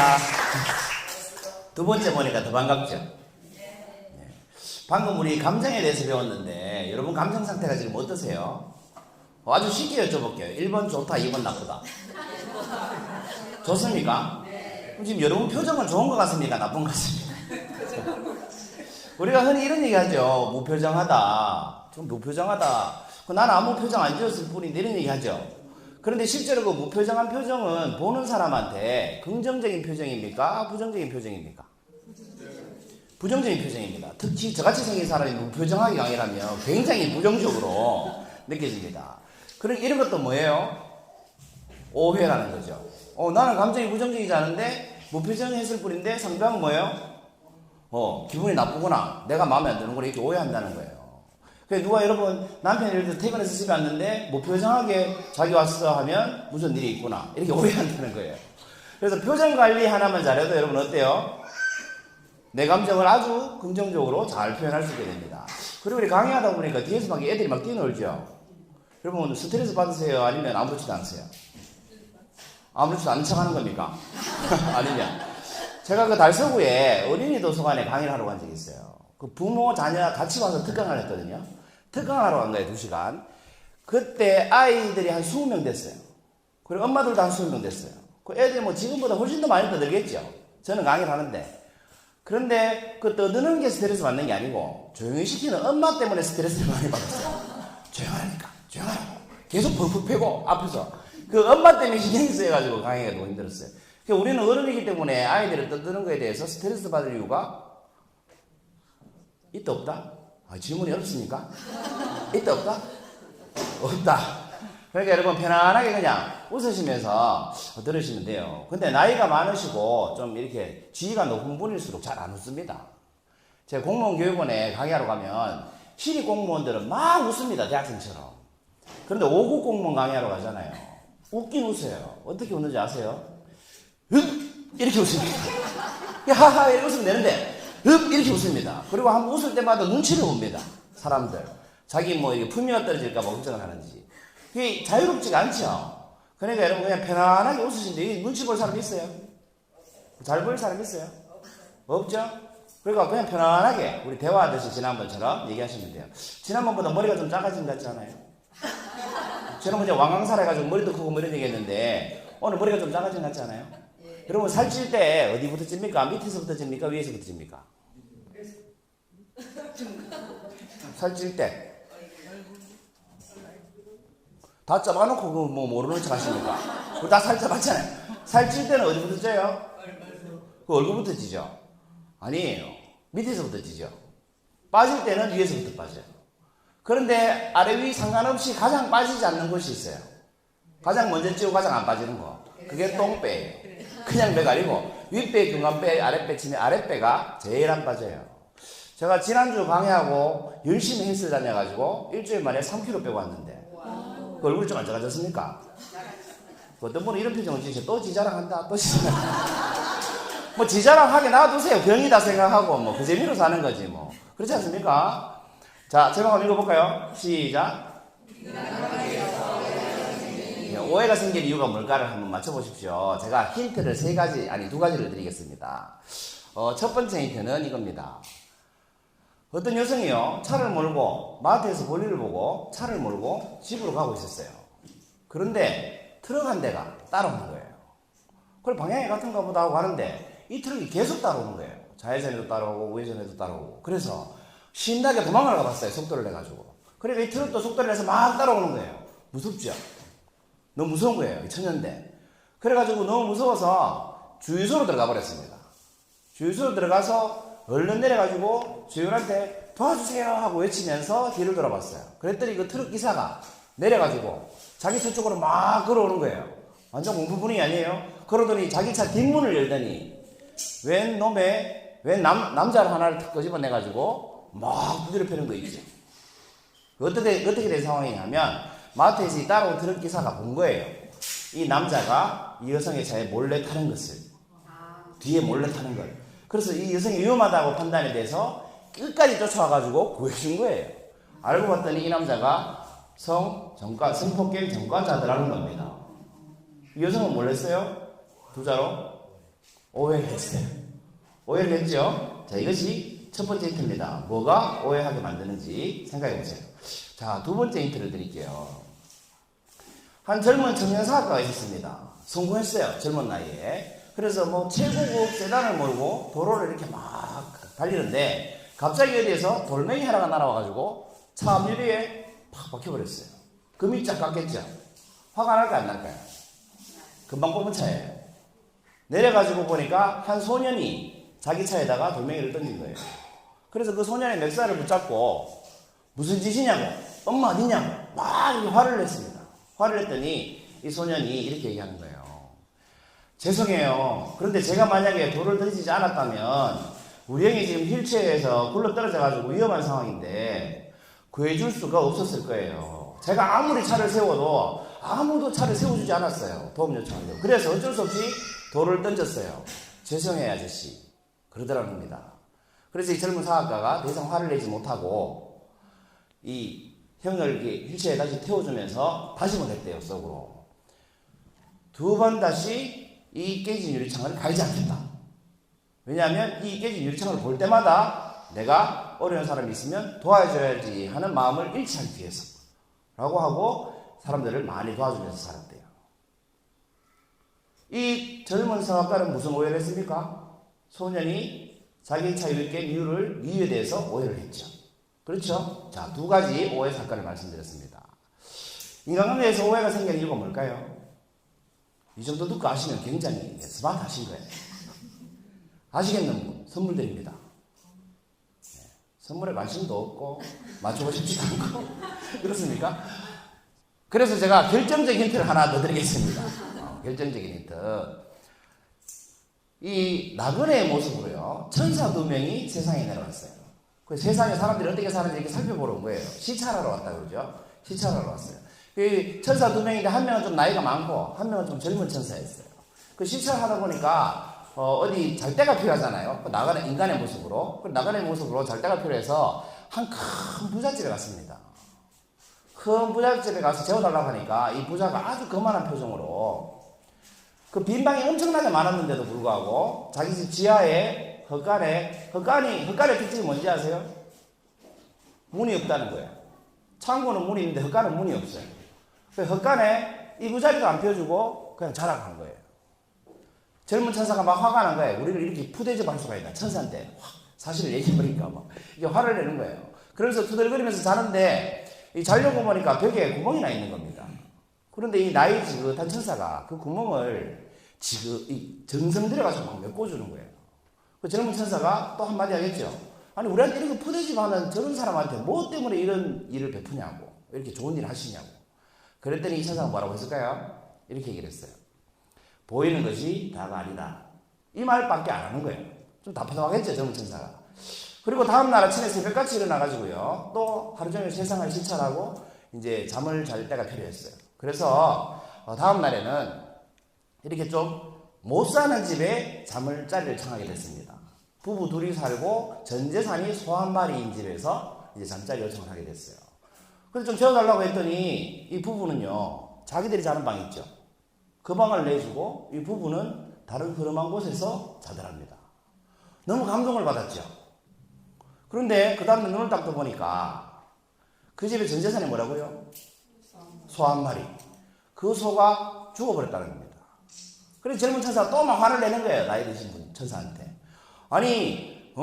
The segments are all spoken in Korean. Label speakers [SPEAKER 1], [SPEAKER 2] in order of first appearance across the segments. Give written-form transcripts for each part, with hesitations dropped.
[SPEAKER 1] 반갑습니다. 두 번째 보니까 더 반갑죠? 네. 방금 우리 감정에 대해서 배웠는데 여러분 감정 상태가 지금 어떠세요? 아주 쉽게 여쭤볼게요. 1번 좋다, 2번 나쁘다. 좋습니까? 그럼 지금 여러분 표정은 좋은 것 같습니까? 나쁜 것 같습니까? 우리가 흔히 이런 얘기 하죠. 무표정하다. 좀 무표정하다. 나는 아무 표정 안 지었을 뿐인데 이런 얘기 하죠. 그런데 실제로 그 무표정한 표정은 보는 사람한테 긍정적인 표정입니까? 부정적인 표정입니까? 부정적인 표정입니다. 특히 저같이 생긴 사람이 무표정하게 강의라면 굉장히 부정적으로 느껴집니다. 그럼 이런 것도 뭐예요? 오해라는 거죠. 나는 감정이 부정적이지 않은데 무표정했을 뿐인데 상대방은 뭐예요? 기분이 나쁘구나. 내가 마음에 안 드는구나. 이렇게 오해한다는 거예요. 그래서 누가 여러분 남편이 예를 들어 퇴근해서 집에 왔는데 무표정하게 자기 왔어 하면 무슨 일이 있구나. 이렇게 오해한다는 거예요. 그래서 표정 관리 하나만 잘해도 여러분 어때요? 내 감정을 아주 긍정적으로 잘 표현할 수 있게 됩니다. 그리고 우리 강의하다 보니까 뒤에서 막 애들이 막 뛰놀죠. 여러분 스트레스 받으세요? 아니면 아무렇지도 않으세요? 아무렇지도 않은 척 하는 겁니까? 아니면 제가 그 달서구에 어린이 도서관에 강의를 하러 간 적이 있어요. 그 부모 자녀 같이 와서 특강을 했거든요. 특강하러 간 거예요. 2시간. 그때 아이들이 한 20명 됐어요. 그리고 엄마들도 한 20명 됐어요. 그 애들이 뭐 지금보다 훨씬 더 많이 떠들겠죠. 저는 강의를 하는데. 그런데 그 떠드는 게 스트레스 받는 게 아니고 조용히 시키는 엄마 때문에 스트레스를 많이 받았어요. 조용하니까 조용하라고 계속 펄펄 패고 앞에서 그 엄마 때문에 신경이 쓰여가지고 강의가 너무 힘들었어요. 그러니까 우리는 어른이기 때문에 아이들을 떠드는 거에 대해서 스트레스 받을 이유가 있다 없다? 질문이 없습니까? 있다 없다? 없다. 그러니까 여러분 편안하게 그냥 웃으시면서 들으시면 돼요. 근데 나이가 많으시고 좀 이렇게 지위가 높은 분일수록 잘 안 웃습니다. 제가 공무원 교육원에 강의하러 가면 시립 공무원들은 막 웃습니다. 대학생처럼. 그런데 5급 공무원 강의하러 가잖아요. 웃긴 웃어요. 어떻게 웃는지 아세요? 이렇게 웃습니다. 하하 이렇게 웃으면 되는데 이렇게 웃습니다. 그리고 한번 웃을 때마다 눈치를 봅니다. 사람들. 자기 뭐 이게 품위가 떨어질까 봐 걱정을 하는지. 그게 자유롭지가 않죠. 그러니까 여러분 그냥 편안하게 웃으시는데 눈치 볼 사람 있어요? 잘 보일 사람 있어요? 없죠? 그러니까 그냥 편안하게 우리 대화하듯이 지난번처럼 얘기하시면 돼요. 지난번보다 머리가 좀 작아진 것 같지 않아요? 저는 그냥 왕왕살 해가지고 머리도 크고 뭐 이런 얘기 했는데 오늘 머리가 좀 작아진 것 같지 않아요? 여러분 살찔 때 어디부터 찝니까? 밑에서부터 찝니까? 위에서부터 찝니까? 살찔 때 다 잡아놓고 뭐 모르는 척 하십니까? 그거 다 살 잡았잖아요. 살찔 때는 어디부터 쪄요? 그 얼굴부터 찌죠? 아니에요. 밑에서부터 찌죠. 빠질 때는 위에서부터 빠져요. 그런데 아래 위 상관없이 가장 빠지지 않는 곳이 있어요. 가장 먼저 찌고 가장 안 빠지는 거. 그게 똥배예요. 그냥 배가 아니고 윗배, 중간배, 아랫배 치면 아랫배가 제일 안 빠져요. 제가 지난주 강의하고 열심히 헬스를 다녀가지고 일주일 만에 3kg 빼고 왔는데 그 얼굴이 좀 안 작아졌습니까? 어떤 분은 이런 표정을 지으셔. 또 지자랑한다. 또 지자랑한다. 뭐 지자랑하게 놔두세요. 병이다 생각하고 뭐 그 재미로 사는 거지 뭐. 그렇지 않습니까? 자, 제목 한번 읽어볼까요? 시작. 오해가 생길 이유가 뭘까를 한번 맞춰보십시오. 제가 힌트를 2가지를 드리겠습니다. 첫 번째 힌트는 이겁니다. 어떤 여성이요, 차를 몰고 마트에서 볼일을 보고 차를 몰고 집으로 가고 있었어요. 그런데 트럭 한 대가 따라오는 거예요. 그래 방향이 같은가 보다 하고 가는데 이 트럭이 계속 따라오는 거예요. 좌회전에도 따라오고 우회전에도 따라오고. 그래서 신나게 도망을 가봤어요. 속도를 내가지고. 그러니까 이 트럭도 속도를 내서 막 따라오는 거예요. 무섭죠? 너무 무서운 거예요. 이 천연대. 그래가지고 너무 무서워서 주유소로 들어가 버렸습니다. 주유소로 들어가서 얼른 내려가지고 주인한테 도와주세요 하고 외치면서 뒤를 돌아봤어요. 그랬더니 그 트럭 기사가 내려가지고 자기 차 쪽으로 막 걸어오는 거예요. 완전 공부분이 아니에요. 그러더니 자기 차 뒷문을 열더니 웬 남자를 하나를 탁 끄집어내가지고 막 부지를 펴는 거 있죠. 어떻게 된 상황이냐면 마트에서 이 따라온 트럭 기사가 본 거예요. 이 남자가 이 여성의 차에 몰래 타는 것을. 뒤에 몰래 타는 걸. 그래서 이 여성이 위험하다고 판단이 돼서 끝까지 쫓아와가지고 구해준 거예요. 알고 봤더니 이 남자가 성폭행 전과자들하는 겁니다. 이 여성은 몰랐어요? 부자로? 오해를 했어요. 오해를 했죠? 자, 이것이 첫 번째 힌트입니다. 뭐가 오해하게 만드는지 생각해 보세요. 자, 두 번째 힌트를 드릴게요. 한 젊은 청년 사업가가 있었습니다. 성공했어요. 젊은 나이에. 그래서 뭐 최고급 세단을 몰고 도로를 이렇게 막 달리는데 갑자기 어디에서 돌멩이 하나가 날아와가지고 차 앞유리에 팍 박혀버렸어요. 금이 쫙 깎였죠. 화가 날까요, 안 날까요? 금방 뽑은 차예요. 내려가지고 보니까 한 소년이 자기 차에다가 돌멩이를 던진 거예요. 그래서 그 소년의 멱살을 붙잡고 무슨 짓이냐고, 엄마 어디냐고 막 이렇게 화를 냈습니다. 화를 냈더니 이 소년이 이렇게 얘기하는 거예요. 죄송해요. 그런데 제가 만약에 돌을 던지지 않았다면 우리 형이 지금 휠체어에서 굴러 떨어져가지고 위험한 상황인데 구해줄 수가 없었을 거예요. 제가 아무리 차를 세워도 아무도 차를 세워주지 않았어요. 도움 요청하려고. 그래서 어쩔 수 없이 돌을 던졌어요. 죄송해요 아저씨. 그러더라는 겁니다. 그래서 이 젊은 사업가가 더 이상 화를 내지 못하고 이 형을 휠체어에 다시 태워주면서 다짐을 했대요. 속으로. 두 번 다시 이 깨진 유리창을 갈지 않겠다. 왜냐하면 이 깨진 유리창을 볼 때마다 내가 어려운 사람이 있으면 도와줘야지 하는 마음을 잃지 않기 위해서 라고 하고 사람들을 많이 도와주면서 살았대요. 이 젊은 사업가는 무슨 오해를 했습니까? 소년이 자기 차 유리깨 이유에 대해서 오해를 했죠. 그렇죠? 자, 두 가지 오해 사건을 말씀드렸습니다. 인간관계에서 오해가 생기는 이유가 뭘까요? 이 정도 듣고 아시면 굉장히 스마트하신 거예요. 아시겠는 분 선물 드립니다. 네, 선물에 관심도 없고 맞추고 싶지도 않고 그렇습니까? 그래서 제가 결정적인 힌트를 하나 더 드리겠습니다. 결정적인 힌트. 이 나그네의 모습으로요, 천사 2명이 세상에 내려왔어요. 그 세상에 사람들이 어떻게 사는지 이렇게 살펴보러 온 거예요. 시찰하러 왔다 그러죠. 시찰하러 왔어요. 그 천사 2명인데 한 명은 좀 나이가 많고 한 명은 좀 젊은 천사였어요. 그 시찰하다 보니까 어디 잘 데가 필요하잖아요. 나가는 인간의 모습으로. 그 나가는 모습으로 잘 데가 필요해서 한 큰 부잣집에 갔습니다. 큰 부잣집에 가서 재워달라고 하니까 이 부자가 아주 거만한 표정으로 그 빈방이 엄청나게 많았는데도 불구하고 자기 집 지하에 헛간의 특징이 뭔지 아세요? 문이 없다는 거예요. 창고는 문이 있는데 헛간은 문이 없어요. 그 헛간에 이 부자리도 안 펴주고 그냥 자락한 거예요. 젊은 천사가 막 화가 난 거예요. 우리를 이렇게 푸대접할 수가 있나. 천사한테 사실을 얘기해버리니까 막 이게 화를 내는 거예요. 그래서 투덜거리면서 자는데 이 자려고 보니까 벽에 구멍이 나 있는 겁니다. 그런데 이 나이 지긋한 천사가 그 구멍을 정성 들여가지고 막 메꿔주는 거예요. 그 젊은 천사가 또 한마디 하겠죠. 아니 우리한테 이렇게 푸대접하는 저런 사람한테 뭐 때문에 이런 일을 베푸냐고, 이렇게 좋은 일을 하시냐고. 그랬더니 이 천사가 뭐라고 했을까요? 이렇게 얘기를 했어요. 보이는 것이 다가 아니다. 이 말밖에 안 하는 거예요. 좀 답답하겠죠, 젊은 천사가. 그리고 다음날 아침에 새벽같이 일어나가지고요, 또 하루 종일 세상을 실천하고 이제 잠을 잘 때가 필요했어요. 그래서 다음날에는 이렇게 좀 못 사는 집에 자리를 청하게 됐습니다. 부부 둘이 살고 전 재산이 소 한 마리인 집에서 이제 잠자리 요청을 하게 됐어요. 그래서 좀 재워달라고 했더니 이 부부는요, 자기들이 자는 방이 있죠. 그 방을 내주고 이 부부는 다른 흐름한 곳에서 자더랍니다. 너무 감동을 받았죠. 그런데 그 다음에 눈을 딱 떠보니까 그 집의 전 재산이 뭐라고요? 소 한 마리. 그 소가 죽어버렸다는 겁니다. 그래서 젊은 천사가 또 막 화를 내는 거예요. 나이 드신 분 천사한테. 아니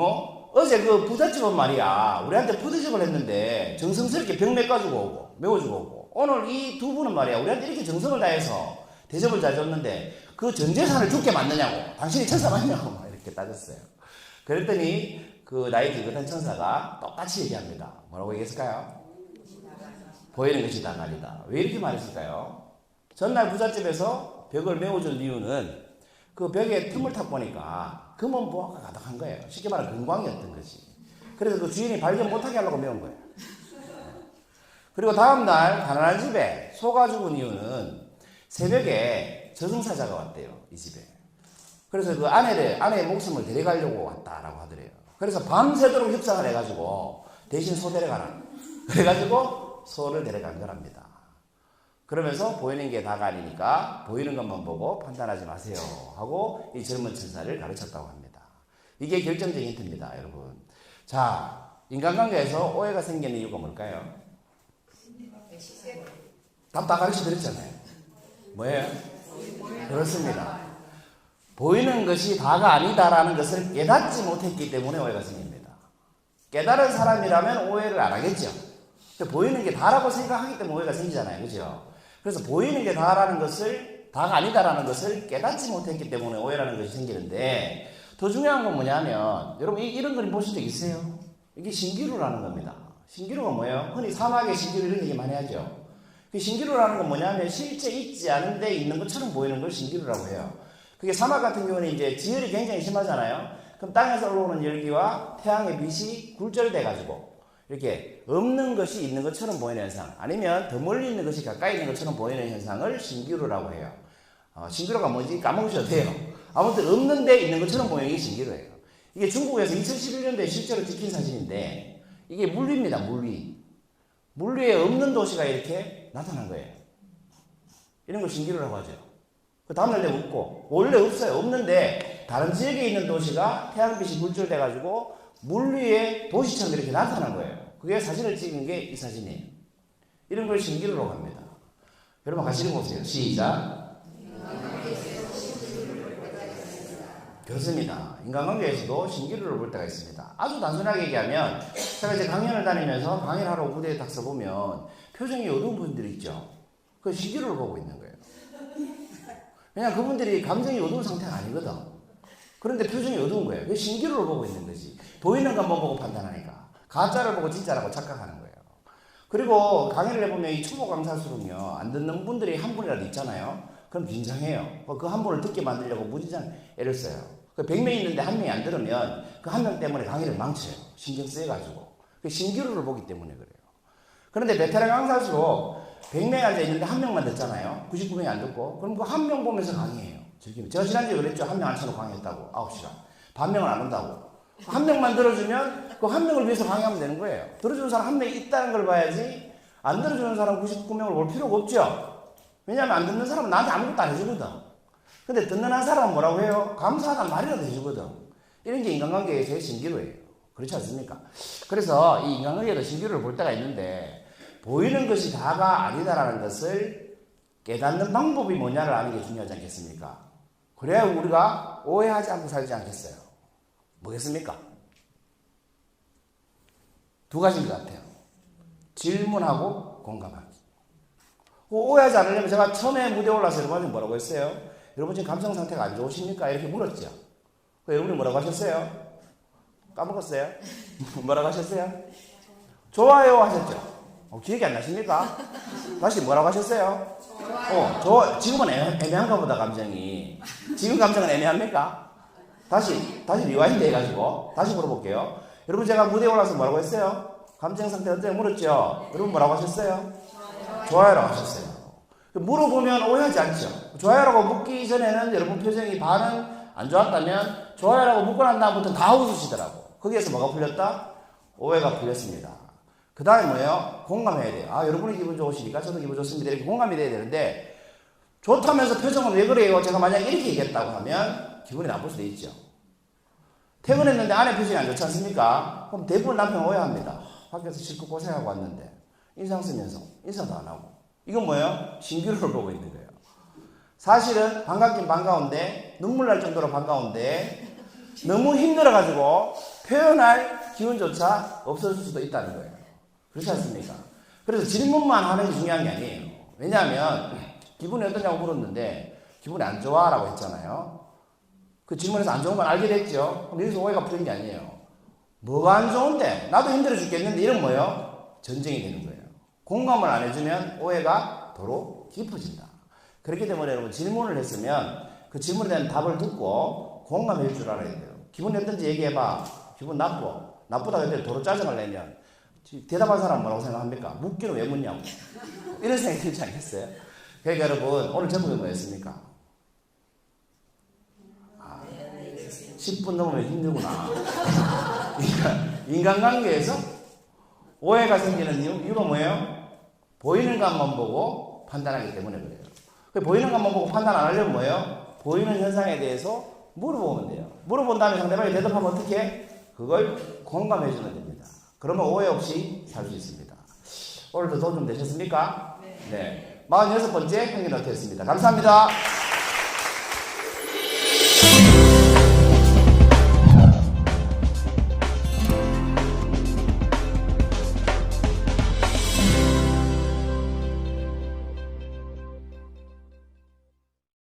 [SPEAKER 1] 어제 그 부잣집은 말이야 우리한테 푸드집을 했는데 정성스럽게 병 메워주고 오고 오늘 이 두 분은 말이야 우리한테 이렇게 정성을 다해서 대접을 잘 줬는데 그 전 재산을 죽게 만드냐고, 당신이 천사 맞냐고 막 이렇게 따졌어요. 그랬더니 그 나이 지긋한 천사가 똑같이 얘기합니다. 뭐라고 얘기했을까요? 보이는 것이 다가 아니다. 왜 이렇게 말했을까요? 전날 부잣집에서 벽을 메워준 이유는 그 벽에 틈을 탁 보니까 금은 보화가 가득한 거예요. 쉽게 말하면 금광이었던 것이. 그래서 그 주인이 발견 못하게 하려고 메운 거예요. 그리고 다음날 가난한 집에 소가 죽은 이유는 새벽에 저승사자가 왔대요. 이 집에. 그래서 그 아내의 목숨을 데려가려고 왔다라고 하더래요. 그래서 밤새도록 협상을 해가지고 대신 소 데려가라. 그래가지고 소를 데려간 거랍니다. 그러면서 보이는 게 다가 아니니까 보이는 것만 보고 판단하지 마세요 하고 이 젊은 천사를 가르쳤다고 합니다. 이게 결정적인 힌트입니다, 여러분. 자, 인간관계에서 오해가 생기는 이유가 뭘까요? 답 다 가르쳐 드렸잖아요. 뭐예요? 그렇습니다. 보이는 것이 다가 아니다라는 것을 깨닫지 못했기 때문에 오해가 생깁니다. 깨달은 사람이라면 오해를 안 하겠죠. 보이는 게 다라고 생각하기 때문에 오해가 생기잖아요. 그죠? 그래서 보이는 게 다라는 것을, 다가 아니다라는 것을 깨닫지 못했기 때문에 오해라는 것이 생기는데, 더 중요한 건 뭐냐면, 여러분 이런 그림 보신 적 있어요? 이게 신기루라는 겁니다. 신기루가 뭐예요? 흔히 사막의 신기루 이런 얘기 많이 하죠. 그 신기루라는 건 뭐냐면 실제 있지 않은데 있는 것처럼 보이는 걸 신기루라고 해요. 그게 사막 같은 경우는 이제 지열이 굉장히 심하잖아요. 그럼 땅에서 올라오는 열기와 태양의 빛이 굴절돼 가지고 이렇게 없는 것이 있는 것처럼 보이는 현상, 아니면 더 멀리 있는 것이 가까이 있는 것처럼 보이는 현상을 신기루라고 해요. 신기루가 뭔지 까먹으셔도 돼요. 아무튼 없는데 있는 것처럼 보이는 게 신기루예요. 이게 중국에서 2011년도에 실제로 찍힌 사진인데 이게 물리입니다. 물리에 없는 도시가 이렇게 나타난 거예요. 이런 걸 신기루라고 하죠. 그 다음날 내가 묻고, 원래 없어요. 없는데 다른 지역에 있는 도시가 태양빛이 굴절돼 가지고 물 위에 도시처럼 이렇게 나타난 거예요. 그게 사진을 찍은 게 이 사진이에요. 이런 걸 신기루라고 합니다. 여러분 같이 읽어보세요. 시작. 그렇습니다. 인간관계에서도 신기루를 볼 때가 있습니다. 아주 단순하게 얘기하면, 제가 이제 강연을 다니면서 강의를 하러 무대에 딱 서보면 표정이 어두운 분들이 있죠. 그 신기루를 보고 있는 거예요. 왜냐면 그분들이 감정이 어두운 상태가 아니거든. 그런데 표정이 어두운 거예요. 그 신기루를 보고 있는 거지. 보이는 것만 보고 판단하니까. 가짜를 보고 진짜라고 착각하는 거예요. 그리고 강의를 해보면 이 초보 강사수는요, 안 듣는 분들이 한 분이라도 있잖아요. 그럼 긴장해요. 그 한 분을 듣게 만들려고 무지장 애를 써요. 그 100명 있는데 한 명이 안 들으면 그 한 명 때문에 강의를 망쳐요. 신경 쓰여가지고. 그 신기루를 보기 때문에 그래요. 그런데 베테랑 강사수로 100명이 앉아있는데 한 명만 듣잖아요. 99명이 안 듣고. 그럼 그 한 명 보면서 강의해요. 제가 지난주에 그랬죠. 한 명 안 쳐놓고 강의했다고. 9시간. 반 명은 안 온다고. 한 명만 들어주면 그 한 명을 위해서 강의하면 되는 거예요. 들어주는 사람 한 명이 있다는 걸 봐야지, 안 들어주는 사람 99명을 볼 필요가 없죠. 왜냐하면 안 듣는 사람은 나한테 아무것도 안 해주거든. 근데 듣는 한 사람은 뭐라고 해요? 감사하다는 말이라도 해주거든. 이런 게 인간관계에서의 신기루예요. 그렇지 않습니까? 그래서 이 인간관계에도 신기루를 볼 때가 있는데, 보이는 것이 다가 아니다라는 것을 깨닫는 방법이 뭐냐를 아는 게 중요하지 않겠습니까? 그래야 우리가 오해하지 않고 살지 않겠어요? 뭐겠습니까? 두 가지인 것 같아요. 질문하고 공감하기. 오해하지 않으려면 제가 처음에 무대에 올라서 여러분한테 뭐라고 했어요? 여러분 지금 감정 상태가 안 좋으십니까? 이렇게 물었죠. 여러분이 뭐라고 하셨어요? 까먹었어요? 뭐라고 하셨어요? 좋아요 하셨죠? 기억이 안 나십니까? 다시 뭐라고 하셨어요? 지금은 애매한가 보다, 감정이. 지금 감정은 애매합니까? 다시 리와인드 해가지고 다시 물어볼게요. 여러분 제가 무대에 올라서 뭐라고 했어요? 감정 상태 어때요? 물었죠? 여러분 뭐라고 하셨어요? 좋아요라고 하셨어요. 물어보면 오해하지 않죠? 좋아요라고 묻기 전에는 여러분 표정이 반은 안 좋았다면 좋아요라고 묻고 난 다음부터 다 웃으시더라고. 거기에서 뭐가 풀렸다? 오해가 풀렸습니다. 그 다음에 뭐예요? 공감해야 돼요. 여러분이 기분 좋으시니까 저도 기분 좋습니다. 이렇게 공감이 돼야 되는데, 좋다면서 표정은 왜 그래요? 제가 만약에 이렇게 얘기했다고 하면 기분이 나쁠 수도 있죠. 퇴근했는데 아내 표정이 안 좋지 않습니까? 그럼 대부분 남편 오해합니다. 밖에서 실컷 고생하고 왔는데 인상 쓰면서 인사도 안 하고. 이건 뭐예요? 신기루를 보고 있는 거예요. 사실은 반갑긴 반가운데, 눈물 날 정도로 반가운데 너무 힘들어가지고 표현할 기운조차 없어질 수도 있다는 거예요. 그렇지 않습니까? 그래서 질문만 하는 게 중요한 게 아니에요. 왜냐하면 기분이 어떠냐고 물었는데 기분이 안 좋아라고 했잖아요. 그 질문에서 안 좋은 건 알게 됐죠. 그럼 여기서 오해가 풀린 게 아니에요. 뭐가 안 좋은데? 나도 힘들어 죽겠는데. 이런 뭐예요? 전쟁이 되는 거예요. 공감을 안 해주면 오해가 도로 깊어진다. 그렇기 때문에 여러분 질문을 했으면 그 질문에 대한 답을 듣고 공감해 줄 알아야 돼요. 기분이 어떤지 얘기해봐. 기분 나쁘다고 했는데 도로 짜증을 내면 대답한 사람은 뭐라고 생각합니까? 묻기는 왜 묻냐고. 이런 생각이 들지 않겠어요? 그러니까 여러분 오늘 제목이 뭐였습니까? 10분 넘으면 힘들구나. 그러니까 인간관계에서 오해가 생기는 이유가 뭐예요? 보이는 것만 보고 판단하기 때문에 그래요. 보이는 것만 보고 판단 안 하려면 뭐예요? 보이는 현상에 대해서 물어보면 돼요. 물어본 다음에 상대방이 대답하면 어떻게 해? 그걸 공감해주면 됩니다. 그러면 오해 없이 살 수 있습니다. 오늘도 도움 좀 되셨습니까? 네. 46번째 행위 노트였습니다. 감사합니다.